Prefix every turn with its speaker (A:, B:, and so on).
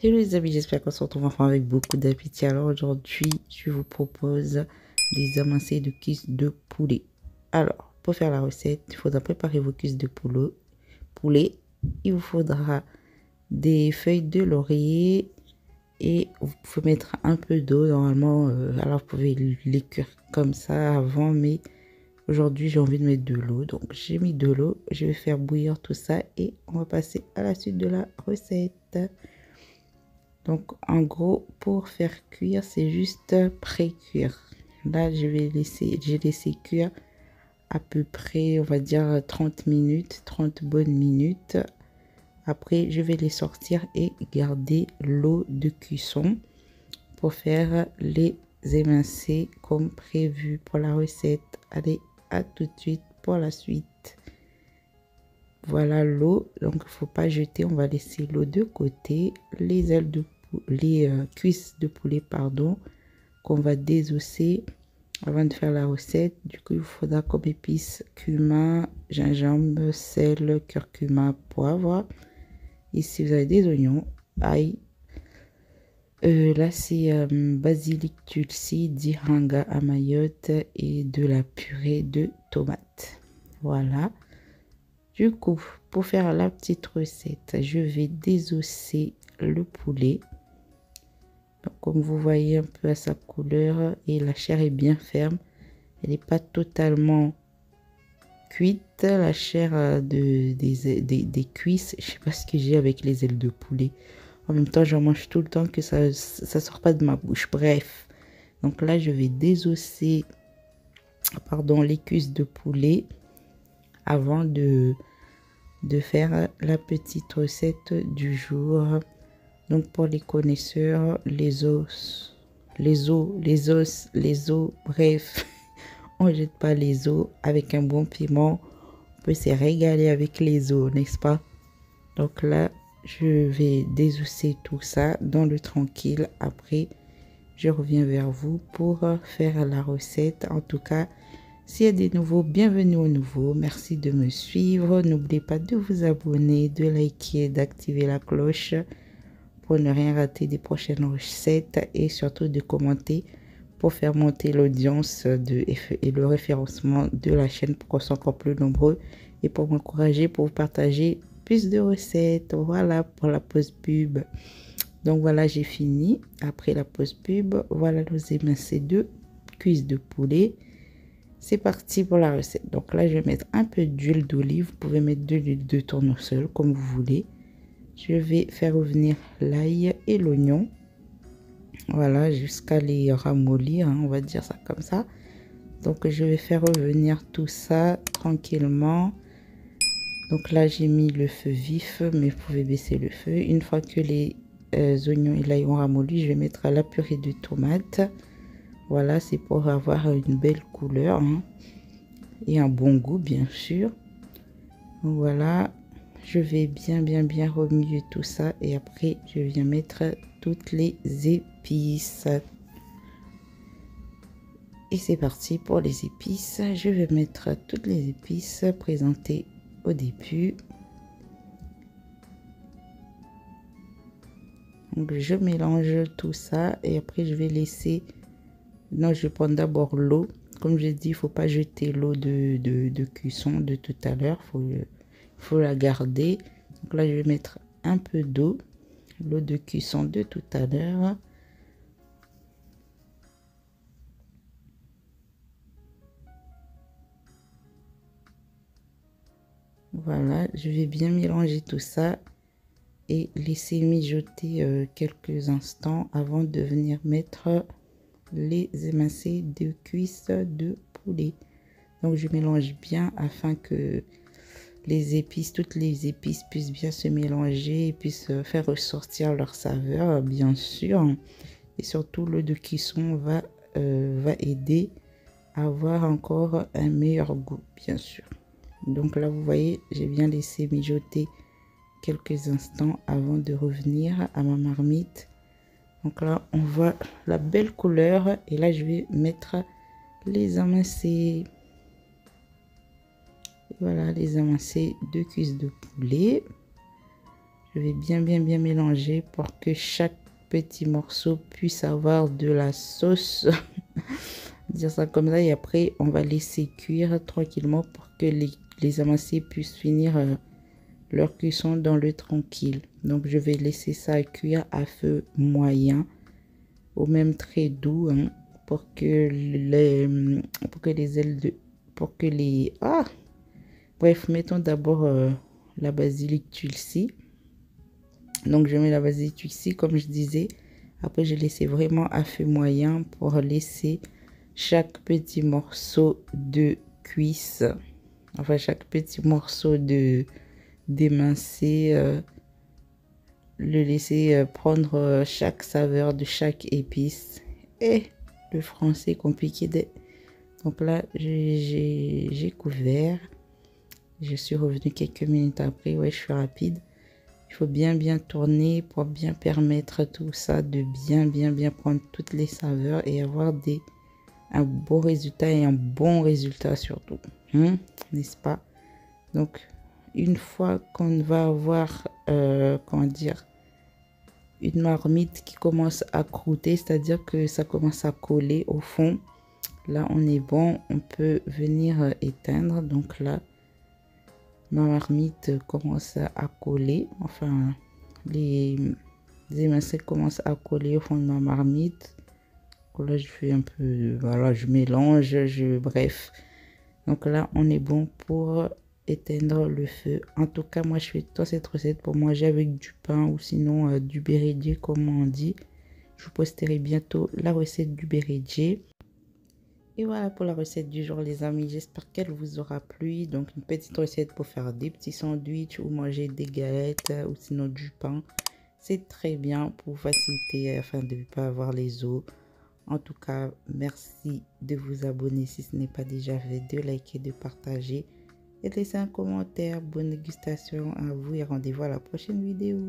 A: Hello les amis, j'espère qu'on se retrouve enfin avec beaucoup d'appétit. Alors aujourd'hui, je vous propose des émincés de cuisses de poulet. Alors, pour faire la recette, il faudra préparer vos cuisses de poulet. Il vous faudra des feuilles de laurier et vous pouvez mettre un peu d'eau normalement. Alors vous pouvez les cuire comme ça avant, mais aujourd'hui j'ai envie de mettre de l'eau. Donc j'ai mis de l'eau, je vais faire bouillir tout ça et on va passer à la suite de la recette. Donc en gros, pour faire cuire, c'est juste pré-cuire. Là, j'ai laissé cuire à peu près, on va dire 30 minutes, 30 bonnes minutes. Après, je vais les sortir et garder l'eau de cuisson pour faire les émincés comme prévu pour la recette. Allez, à tout de suite pour la suite. Voilà l'eau, donc il ne faut pas jeter, on va laisser l'eau de côté. Les cuisses de poulet, pardon, qu'on va désosser avant de faire la recette. Du coup, il vous faudra comme épices cumin, gingembre, sel, curcuma, poivre. Ici, vous avez des oignons, ail. Là, c'est basilic, tulsi, dirhanga, amayotte et de la purée de tomates. Voilà. Du coup, pour faire la petite recette, je vais désosser le poulet. Donc, comme vous voyez un peu à sa couleur, et la chair est bien ferme. Elle n'est pas totalement cuite. La chair des cuisses, je sais pas ce que j'ai avec les ailes de poulet. En même temps, j'en mange tout le temps que ça sort pas de ma bouche. Bref, donc là, je vais désosser, pardon, les cuisses de poulet avant de faire la petite recette du jour. Donc pour les connaisseurs, les os, bref, on ne jette pas les os. Avec un bon piment, on peut se régaler avec les os, n'est-ce pas? Donc là, je vais désosser tout ça dans le tranquille. Après, je reviens vers vous pour faire la recette. En tout cas, s'il y a des nouveaux, bienvenue aux nouveaux. Merci de me suivre. N'oubliez pas de vous abonner, de liker, d'activer la cloche pour ne rien rater des prochaines recettes et surtout de commenter pour faire monter l'audience et le référencement de la chaîne pour qu'on soit encore plus nombreux et pour m'encourager, pour vous partager plus de recettes. Voilà pour la pause pub. Donc voilà, j'ai fini. Après la pause pub, voilà nos émincés de cuisses de poulet. C'est parti pour la recette. Donc là, je vais mettre un peu d'huile d'olive. Vous pouvez mettre de l'huile de tournesol comme vous voulez. Je vais faire revenir l'ail et l'oignon. Voilà, jusqu'à les ramollir, hein, on va dire ça comme ça. Donc, je vais faire revenir tout ça tranquillement. Donc là, j'ai mis le feu vif, mais vous pouvez baisser le feu. Une fois que les oignons et l'ail ont ramolli, je vais mettre la purée de tomates. Voilà, c'est pour avoir une belle couleur, hein, et un bon goût, bien sûr. Donc voilà. Je vais bien remuer tout ça et après je viens mettre toutes les épices. Et c'est parti pour les épices. Je vais mettre toutes les épices présentées au début. Donc je mélange tout ça et après je vais laisser... Non, je vais prendre d'abord l'eau. Comme je dis, il ne faut pas jeter l'eau de cuisson de tout à l'heure. Faut la garder. Donc là, je vais mettre un peu d'eau, l'eau de cuisson de tout à l'heure. Voilà, je vais bien mélanger tout ça et laisser mijoter quelques instants avant de venir mettre les émincés de cuisses de poulet. Donc je mélange bien afin que les épices, toutes les épices puissent bien se mélanger et puissent faire ressortir leur saveur, bien sûr. Et surtout, l'eau de cuisson va aider à avoir encore un meilleur goût, bien sûr. Donc là, vous voyez, j'ai bien laissé mijoter quelques instants avant de revenir à ma marmite. Donc là, on voit la belle couleur. Et là, je vais mettre les émincés. Voilà, les émincés de cuisses de poulet. Je vais bien mélanger pour que chaque petit morceau puisse avoir de la sauce. Dire ça comme ça. Et après, on va laisser cuire tranquillement pour que les amassés puissent finir leur cuisson dans le tranquille. Donc, je vais laisser ça cuire à feu moyen, au même très doux, hein, pour que les ailes de... Pour que les... Ah! Bref, mettons d'abord la basilic tulsi. Donc, je mets la basilic tulsi, comme je disais. Après, je laisse vraiment à feu moyen pour laisser chaque petit morceau de cuisse, enfin, chaque petit morceau de d'émincé, le laisser prendre chaque saveur de chaque épice. Et le français est compliqué. Donc là, j'ai couvert. Je suis revenue quelques minutes après. Ouais, je suis rapide. Il faut bien tourner pour bien permettre tout ça de bien prendre toutes les saveurs et avoir un beau résultat et un bon résultat surtout. N'est-ce pas? Donc, une fois qu'on va avoir, comment dire, une marmite qui commence à croûter, c'est-à-dire que ça commence à coller au fond, là, on est bon. On peut venir éteindre. Donc là, ma marmite commence à coller. Enfin, les émincés commencent à coller au fond de ma marmite. Là, je fais un peu, voilà, je mélange, bref. Donc là, on est bon pour éteindre le feu. En tout cas, moi, je fais toute cette recette pour manger avec du pain ou sinon du bérédier, comme on dit. Je vous posterai bientôt la recette du bérédier. Et voilà pour la recette du jour, les amis. J'espère qu'elle vous aura plu. Donc, une petite recette pour faire des petits sandwichs ou manger des galettes ou sinon du pain. C'est très bien pour faciliter afin de ne pas avoir les os. En tout cas, merci de vous abonner si ce n'est pas déjà fait, de liker, de partager et de laisser un commentaire. Bonne dégustation à vous et rendez-vous à la prochaine vidéo.